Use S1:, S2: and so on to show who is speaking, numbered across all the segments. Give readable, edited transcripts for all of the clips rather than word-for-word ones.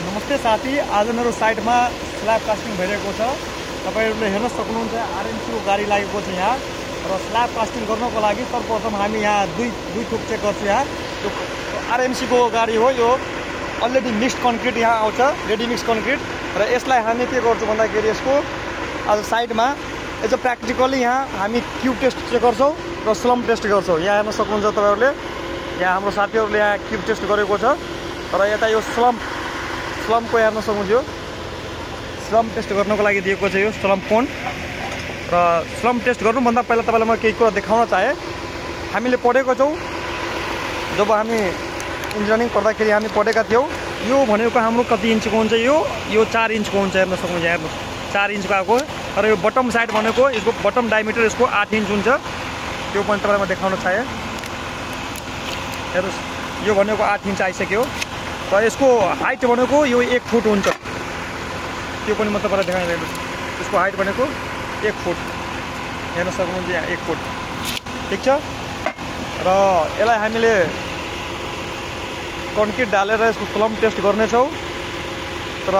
S1: नमस्ते साथी, आज मेरो साइडमा स्ल्याब कास्टिङ भइरहेको छ। तपाईहरुले हेर्न सक्नुहुन्छ आरएमसी को गाडी लागेको छ यहाँ र स्ल्याब कास्टिङ गर्नको लागि सर्वप्रथम हामी यहाँ दुई थोक चेक गर्छौं। यहाँ यो आरएमसी को गाडी हो। यो अलरेडी मिक्स्ड कन्क्रिट यहाँ आउँछ, रेडी मिक्स कन्क्रिट र यसलाई हामी के गर्छौं भन्दाखेरि यसको आज साइडमा एज अ प्र्याक्टिकली यहाँ हामी क्युब टेस्ट चेक गर्छौं र स्लम टेस्ट गर्छौं। यहाँ हेर्न सक्नुहुन्छ तपाईहरुले, यहाँ हाम्रो साथीहरुले यहाँ क्युब टेस्ट गरेको छ र यता यो स्लम को हेर्न सक्नुहुन्छ। स्लम टेस्ट गर्नको लागि दिएको छ यो स्लम कोन र स्लम टेस्ट गर्नुभन्दा पहिला तपाईलाई म केही कुरा देखाउन चाहे। हामीले पढेको छौं, जब हामी इन्जिनियरिङ पढ्दाखेरि हामी पढेका थियौं, यो भनेको हाम्रो कति इन्चको हुन्छ, यो 4 इन्चको हुन्छ। हेर्न सक्नुहुन्छ, हेर्नु 4 इन्चको आएको र यो बटम साइड भनेको यसको बटम डायमिटर यसको 8 इन्च हुन्छ। त्यो पनि तपाईलाई म देखाउन चाहे। हेर्नुस्, यो भनेको 8 इन्च आइसक्यो र यसको हाइट भनेको यो 1 फुट हुन्छ। त्यो पनि म तपाईलाई देखाइदिन्छु। यसको हाइट भनेको 1 फुट, हेर्न सक्नुहुन्छ यहाँ 1 फुट, ठीक छ। र यसलाई हामीले कन्क्रिट डालेर यसको स्लम टेस्ट गर्नेछौँ। तर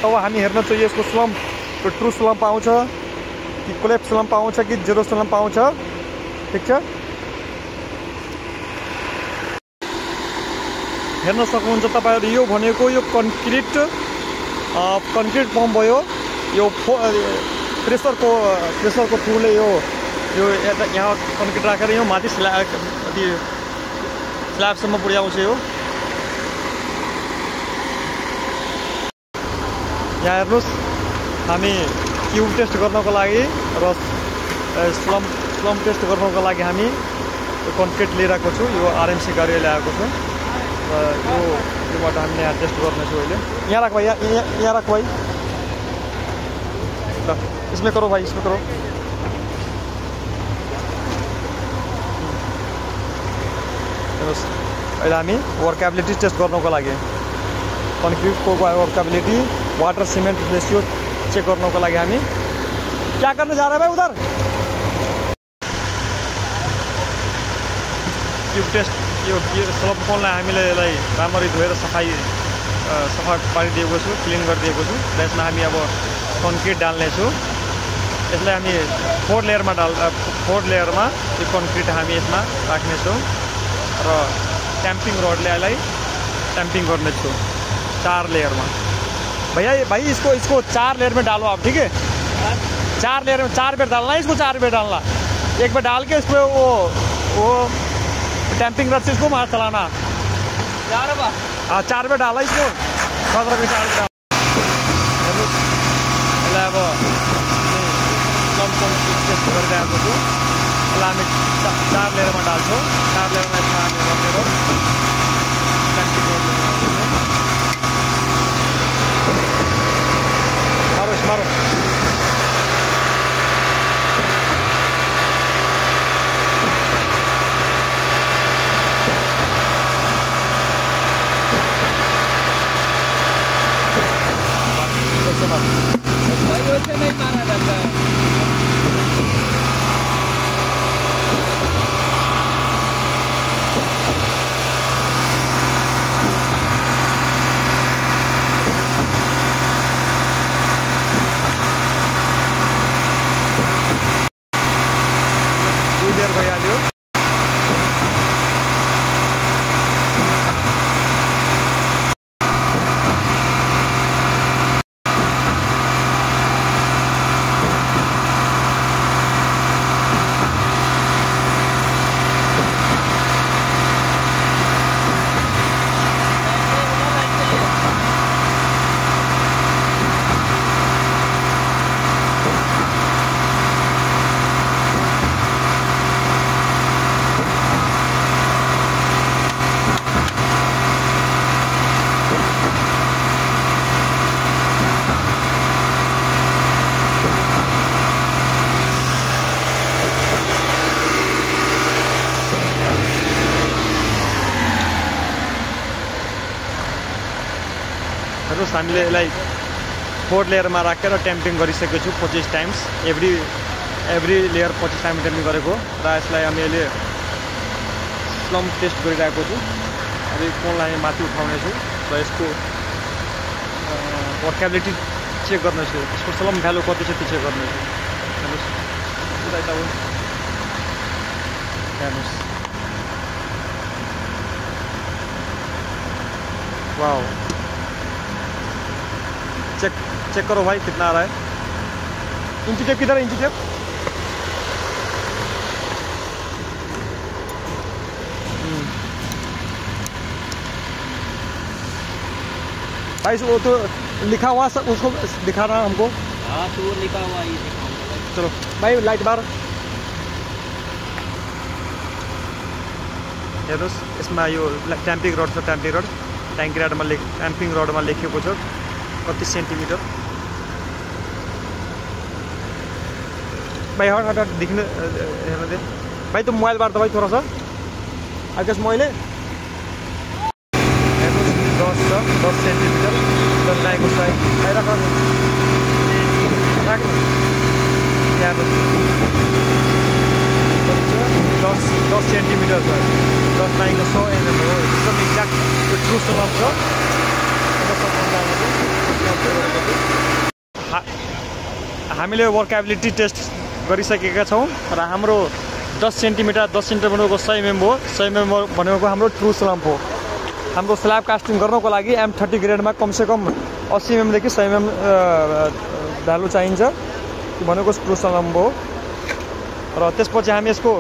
S1: तब हामी हेर्न चाहिँ यसको स्लम ट्रु स्लम पाउँछ कि कोलेप्स स्लम पाउँछ कि जेरो स्लम पाउँछ, ठीक छ। हेर्न सक्नुहुन्छ तपाईहरु, यो भनेको यो कन्क्रिट पम्प भयो। यो प्रेसरको थ्रुले यो यहाँ कन्क्रिट राखेर यो माथि स्ल्याबसम्म पुर्याउँछ। यो यहाँ हेर्नुस्, हामी क्युब टेस्ट गर्नको लागि र स्लम टेस्ट गर्नको लागि हामी यो कन्क्रिट लिइरहेको छु। यो आरएमसी गाडी ल्याएको छु र योबाट हामीले यहाँ टेस्ट गर्नेछौँ अहिले। यहाँ राख भाइ, यहाँ राख भाइ, ल इसमें करो भाइ, इसमें करो। हेर्नुहोस्, अहिले हामी वर्कएबिलिटी टेस्ट गर्नको लागि कन्क्रिटको workability, water cement ratio check गर्नको लागि हामी क्या गर्न जा रहे हैं भाइ उधर? क्युब टेस्ट, यो स्लम कोनलाई हामीले यसलाई राम्ररी धोएर सफा पारिदिएको छु, क्लिन गरिदिएको छु र यसमा हामी अब कन्क्रिट डाल्नेछौँ। यसलाई हामी 4 लेयरमा यो कन्क्रिट हामी यसमा राख्नेछौँ र ट्याम्पिङ रडले यसलाई ट्याम्पिङ गर्नेछौँ 4 लेयरमा। भैया भाई इसको 4 लेयर में डालो आप, ठीक है? 4 लेयर में 4 बार डालना है इसको, 4 बार डालना। एक बार डाल के इसको वो टैंपिंग रड से इसको मार चलाना। 4 बार? हाँ, 4 बार डाला इसको, 4 बार डाला। अब हामी 4 लेयरमा डाल्छौँ। 4 लेयरमा यसमा हामी राखेर मारो।
S2: से नहीं मारा जाता है।
S1: देर भइहाल्यो। हेर्नुहोस्, हामीले यसलाई 4 लेयरमा राखेर ट्याम्पिङ गरिसकेको छु 25 टाइम्स। एभ्री लेयर 25 टाइम ट्याम्पिङ गरेको र यसलाई हामी अहिले स्लम टेस्ट गरिरहेको छु। अब यो कोनलाई माथि उठाउनेछु र यसको वर्केबिलिटी चेक गर्नुहोस् यसको स्लम भ्यालु कति छ त्यो चेक गर्नुहोस् हेर्नुहोस् उता हो हेर्नुहोस् वाओ चेक करो भाई कितना आ रहा है इंची टेप किधर है इंची टेप भाई वो तो लिखा हुआ उसको दिखा रहा हमको
S2: हाँ तो वो लिखा हुआ ये दिखाऊंगा
S1: चलो भाई लाइट बार हेर्नुहोस् यसमा यो ट्याम्पिङ रड छ ट्याम्पिङ रड ट्याङ्की रडमा ट्याम्पिङ रडमा लेखिएको छ कति सेन्टिमिटर भाई हट दिख्न हेर्न दे भाई तो मोबाइल बार त भाइ थोड़ा सा आकाश मैले हेर्नुहोस् 10 सेन्टिमिटर लाइनको साइज आइराख राख्नु हेर्नुहोस् 10 सेन्टिमिटर छ 10 लाइनको 100 mm हो एकदम एक्ज्याक्ट त्यो ट्रु सलम छ हामीले वर्केबिलिटी टेस्ट गरिसकेका छौँ र हाम्रो 10 सेन्टिमिटर भनेको 100 mm हो 100 mm भनेको हाम्रो ट्रु स्लम्प हो हाम्रो स्ल्याब कास्टिङ गर्नको लागि M30 ग्रेडमा कमसेकम 80 mm देखि 100 mm भ्यालु चाहिन्छ भनेको ट्रु स्लम्प हो र त्यसपछि हामी यसको